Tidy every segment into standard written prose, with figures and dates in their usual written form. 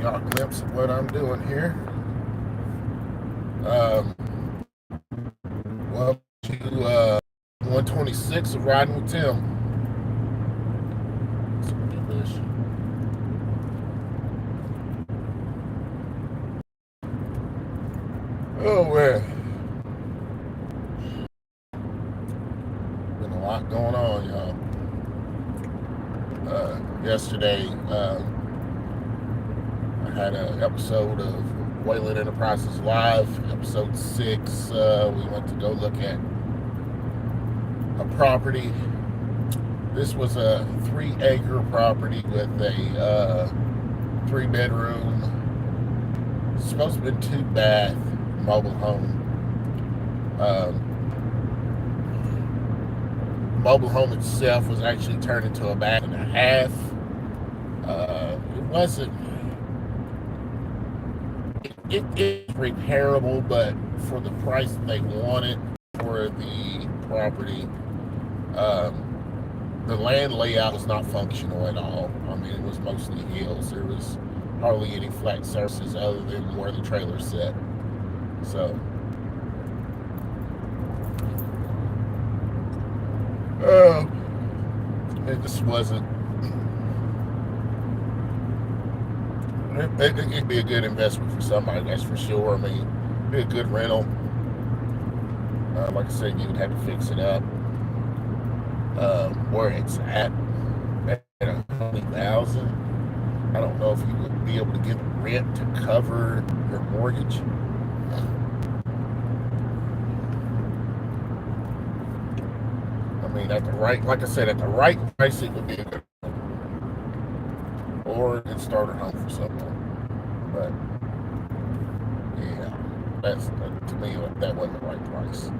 y'all a glimpse of what I'm doing here. Um, welcome to 126 of Riding with Tim. Oh man, been a lot going on, y'all. Yesterday, I had an episode of Wayland Enterprises Live, episode 6. We went to go look at a property. This was a 3-acre property with a 3-bedroom, supposed to be 2-bath mobile home. Mobile home itself was actually turned into a bath and a half. It wasn't. It's repairable, but for the price they wanted for the property, the land layout was not functional at all. I mean, it was mostly hills. There was hardly any flat surfaces other than where the trailer set. So, it just wasn't. It'd be a good investment for somebody, that's for sure. I mean, it'd be a good rental. Like I said, you would have to fix it up. Where it's at 100,000. I don't know if you would be able to get rent to cover your mortgage. I mean, at the right, like I said, at the right price, it would be a good, or a starter home for someone. But yeah, that's to me that wasn't the right price.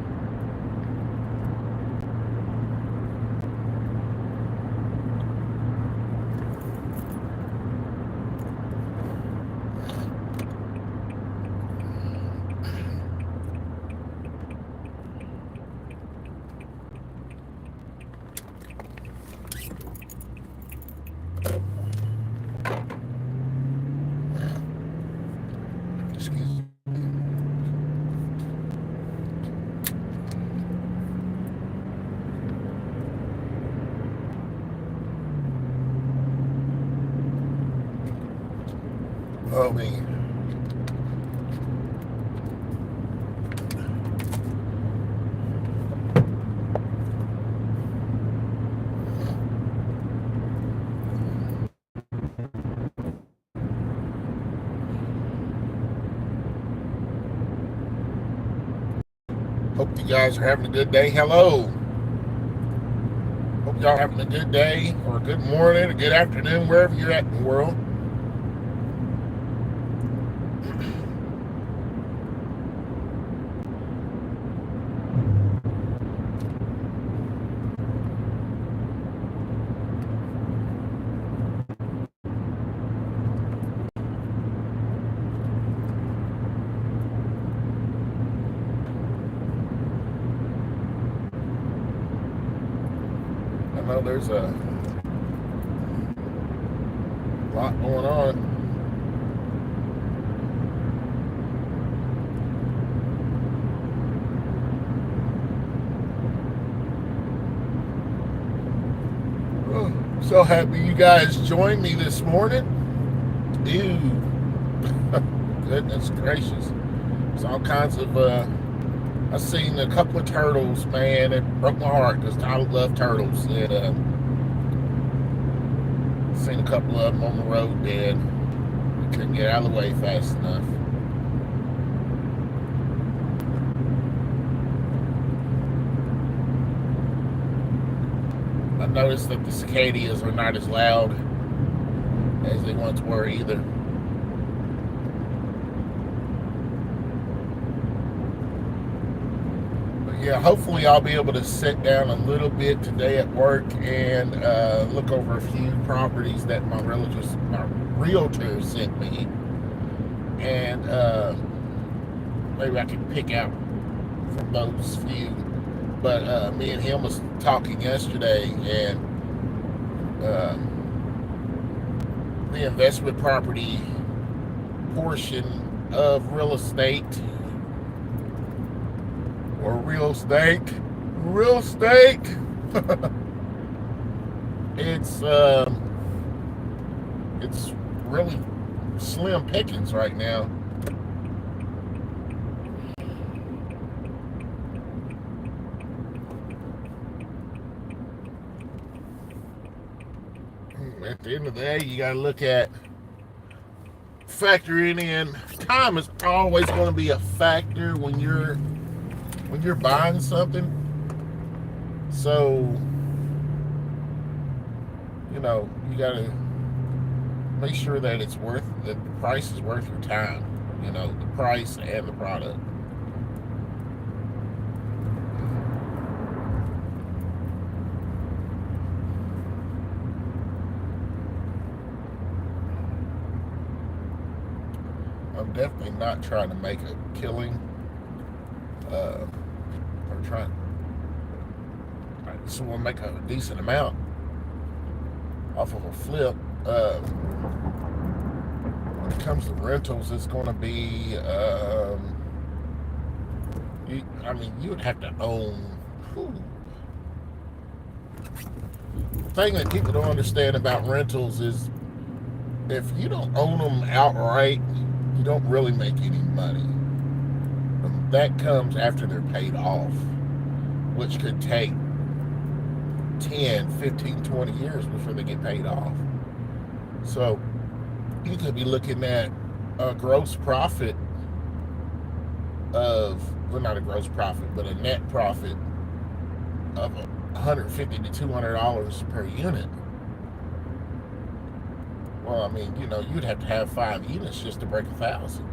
Oh man. Hope you guys are having a good day. Hello. Hope y'all having a good day, or a good morning, a good afternoon, wherever you're at in the world. I know there's a lot going on. So happy you guys joined me this morning. Ew. Goodness gracious. There's all kinds of, I've seen a couple of turtles, man. It broke my heart because I love turtles. And seen a couple of them on the road dead. Couldn't get out of the way fast enough. I noticed that the cicadas are not as loud as they once were either. But yeah, hopefully I'll be able to sit down a little bit today at work and look over a few properties that my realtor sent me, and maybe I can pick out from those few. But me and him was talking yesterday, and the investment property portion of real estate or real estate. It's really slim pickings right now. At the end of the day, you got to look at factoring in. Time is always going to be a factor when you're buying something. So, you got to make sure that the price is worth your time. The price and the product. I'm definitely not trying to make a killing. Or trying. I just want to make a decent amount off of a flip. When it comes to rentals, it's going to be. You would have to own. The thing that people don't understand about rentals is if you don't own them outright, you don't really make any money. That comes after they're paid off, which could take 10, 15, 20 years before they get paid off. So you could be looking at a gross profit of, well, not a gross profit, but a net profit of $150 to $200 per unit. Well, you'd have to have 5 units just to break 1,000.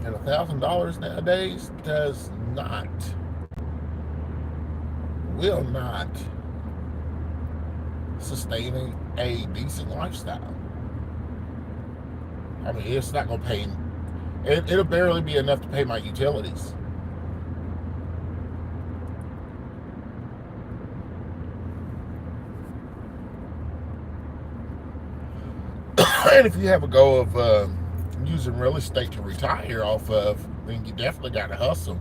And $1,000 nowadays will not sustain a decent lifestyle. It's not going to pay. It'll barely be enough to pay my utilities. And if you have a goal of using real estate to retire off of, then you definitely got to hustle.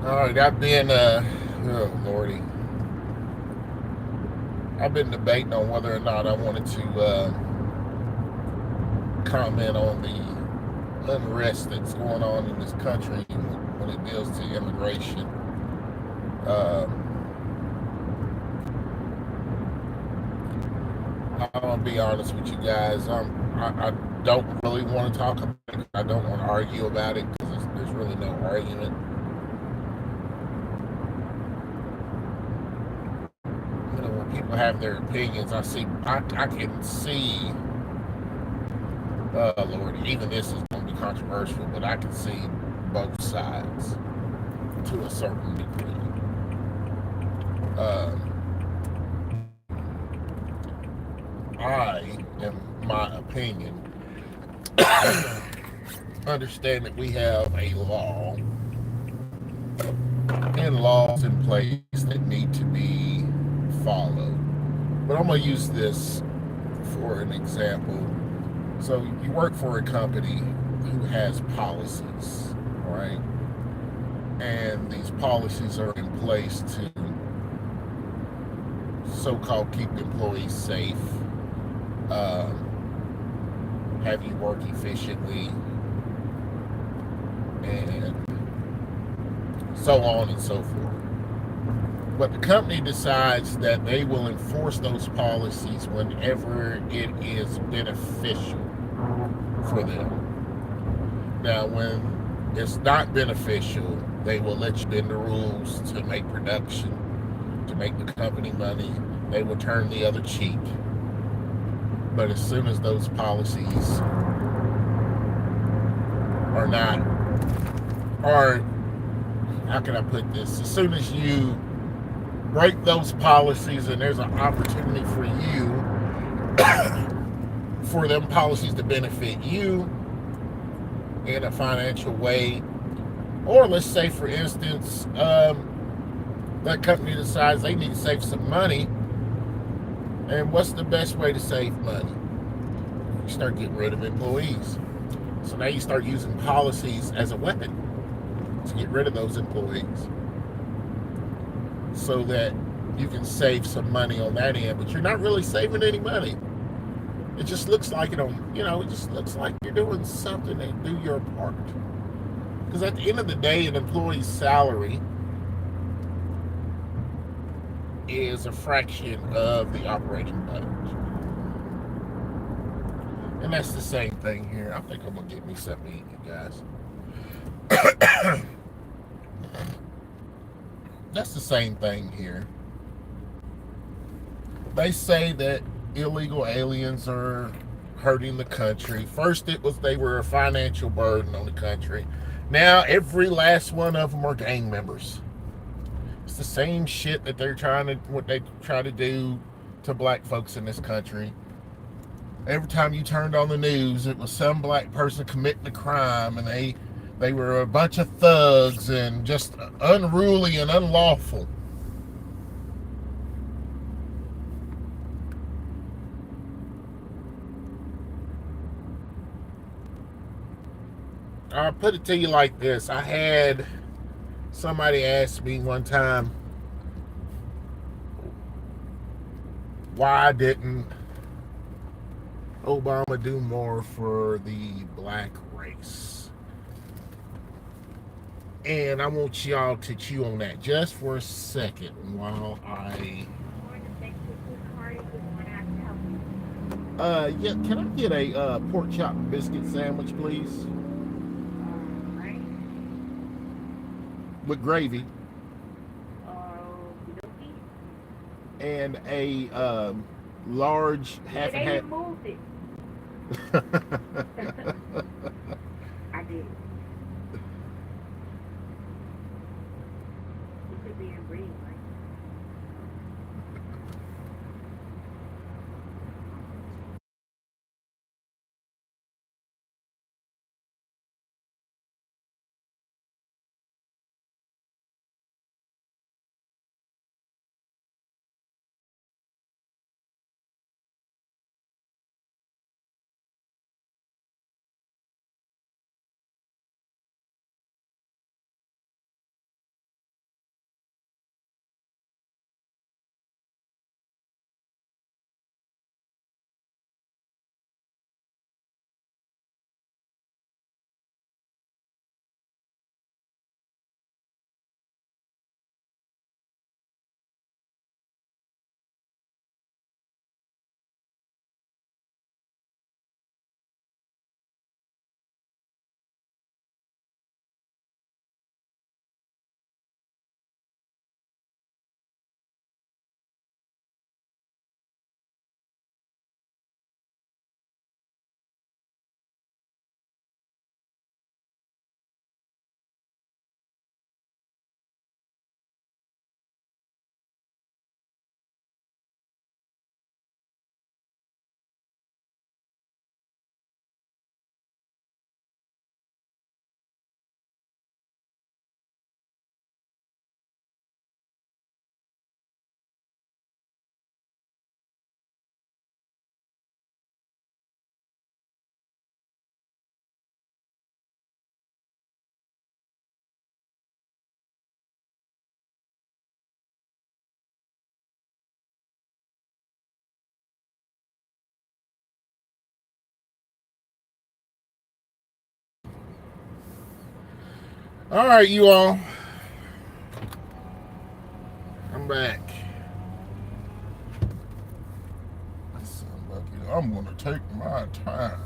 Alright, I've been, oh Lordy. I've been debating on whether or not I wanted to comment on the unrest that's going on in this country when it deals to immigration. I'm going to be honest with you guys. I don't really want to talk about it. I don't want to argue about it because there's really no argument. When people have their opinions, I can see, Lord, even this is going to controversial, but I can see both sides to a certain degree. I, in my opinion, understand that we have a law and laws in place that need to be followed. But I'm going to use this for an example. So you work for a company who has policies, right? And these policies are in place to so-called keep employees safe, have you work efficiently, and so on and so forth. But the company decides that they will enforce those policies whenever it is beneficial for them. Now, when it's not beneficial, they will let you bend the rules to make production, to make the company money. They will turn the other cheek. But as soon as those policies are not, or how can I put this? As soon as you break those policies and there's an opportunity for you, for them policies to benefit you in a financial way, or let's say, for instance, that company decides they need to save some money. And what's the best way to save money? You start getting rid of employees. So now you start using policies as a weapon to get rid of those employees so that you can save some money on that end, but you're not really saving any money. It just looks like it just looks like you're doing something to do your part. Because at the end of the day, an employee's salary is a fraction of the operating budget. And that's the same thing here. I think I'm going to get me something to eat, you guys. That's the same thing here. They say that illegal aliens are hurting the country. First it was they were a financial burden on the country. Now every last one of them are gang members. It's the same shit that what they try to do to black folks in this country. Every time you turned on the news, it was some black person committing a crime, and they were a bunch of thugs and just unruly and unlawful. I'll put it to you like this. I had somebody ask me one time, why didn't Obama do more for the black race? And I want y'all to chew on that just for a second while I. Yeah, can I get a pork chop and biscuit sandwich, please? With gravy. And a large half and half. Moved it. I did. It could be in green, right? All right, you all. I'm back. I'm going to take my time.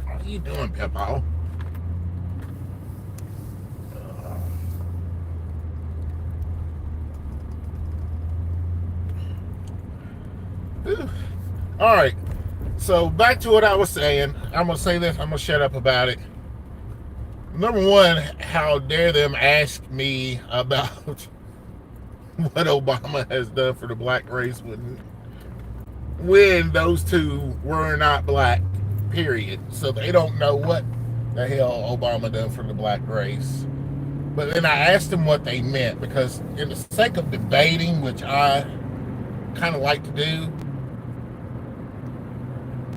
What are you doing, Peppo? All right. So back to what I was saying. I'm gonna say this. I'm gonna shut up about it. Number one, how dare them ask me about what Obama has done for the black race when those two were not black, period. So they don't know what the hell Obama done for the black race. But then I asked them what they meant, because in the sake of debating, which I kind of like to do,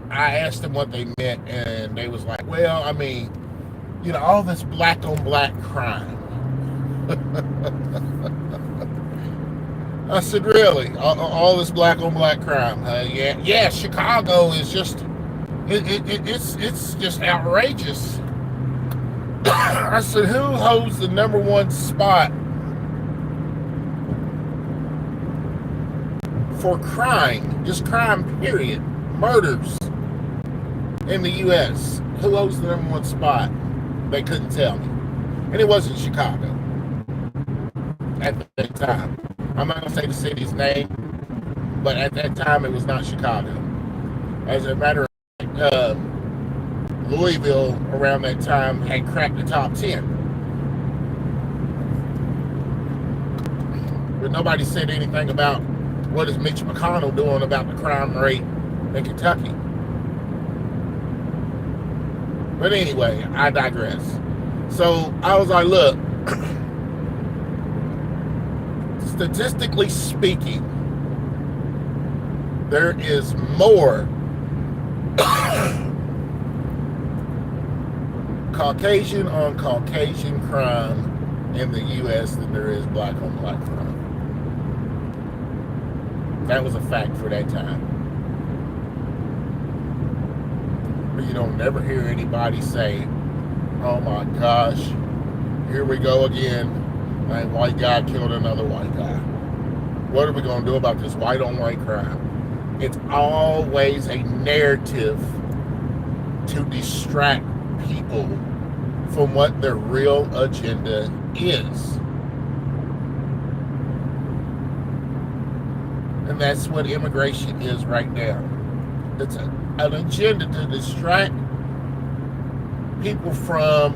I asked them what they meant, and they was like, well, I mean, all this black on black crime. I said, really? All this black on black crime? Yeah. Chicago is just, it's just outrageous. I said, who holds the number one spot for crime? Just crime, period. Murders in the U.S. Who holds the number one spot? They couldn't tell me. And it wasn't Chicago at that time. I'm not going to say the city's name, but at that time it was not Chicago. As a matter of fact, Louisville around that time had cracked the top 10. But nobody said anything about what is Mitch McConnell doing about the crime rate in Kentucky. But anyway, I digress. So I was like, look, statistically speaking, there is more Caucasian on Caucasian crime in the U.S. than there is black on black crime. That was a fact for that time. But you don't never hear anybody say, oh my gosh, here we go again. A white guy killed another white guy. What are we going to do about this white on white crime? It's always a narrative to distract people from what their real agenda is. And that's what immigration is right now. It's an agenda to distract people from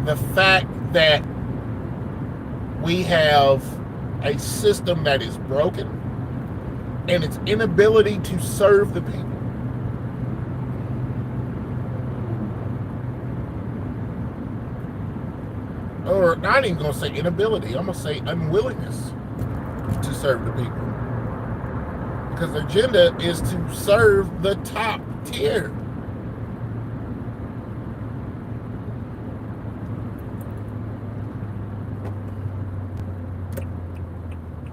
the fact that we have a system that is broken and its inability to serve the people. Or not even going to say inability, I'm going to say unwillingness to serve the people. Because the agenda is to serve the top tier.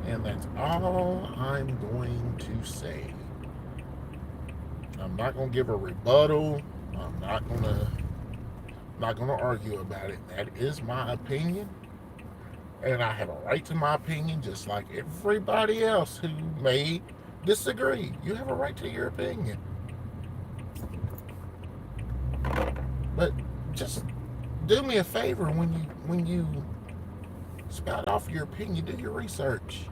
And that's all I'm going to say. I'm not going to give a rebuttal. I'm not going to argue about it. That is my opinion. And I have a right to my opinion, just like everybody else who may disagree. You have a right to your opinion. But just do me a favor when you spout off your opinion, do your research.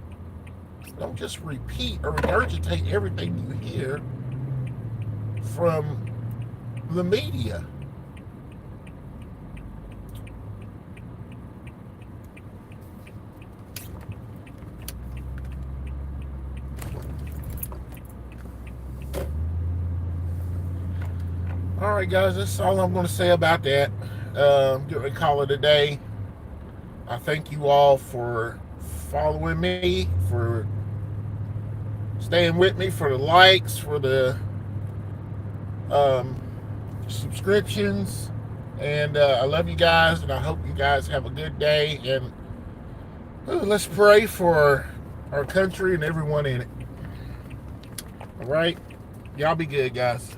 Don't just repeat or regurgitate everything you hear from the media. All right, guys, that's all I'm going to say about that. Get ready to call it a day. I thank you all for following me, for staying with me, for the likes, for the subscriptions. And I love you guys, and I hope you guys have a good day. And let's pray for our country and everyone in it. All right? Y'all be good, guys.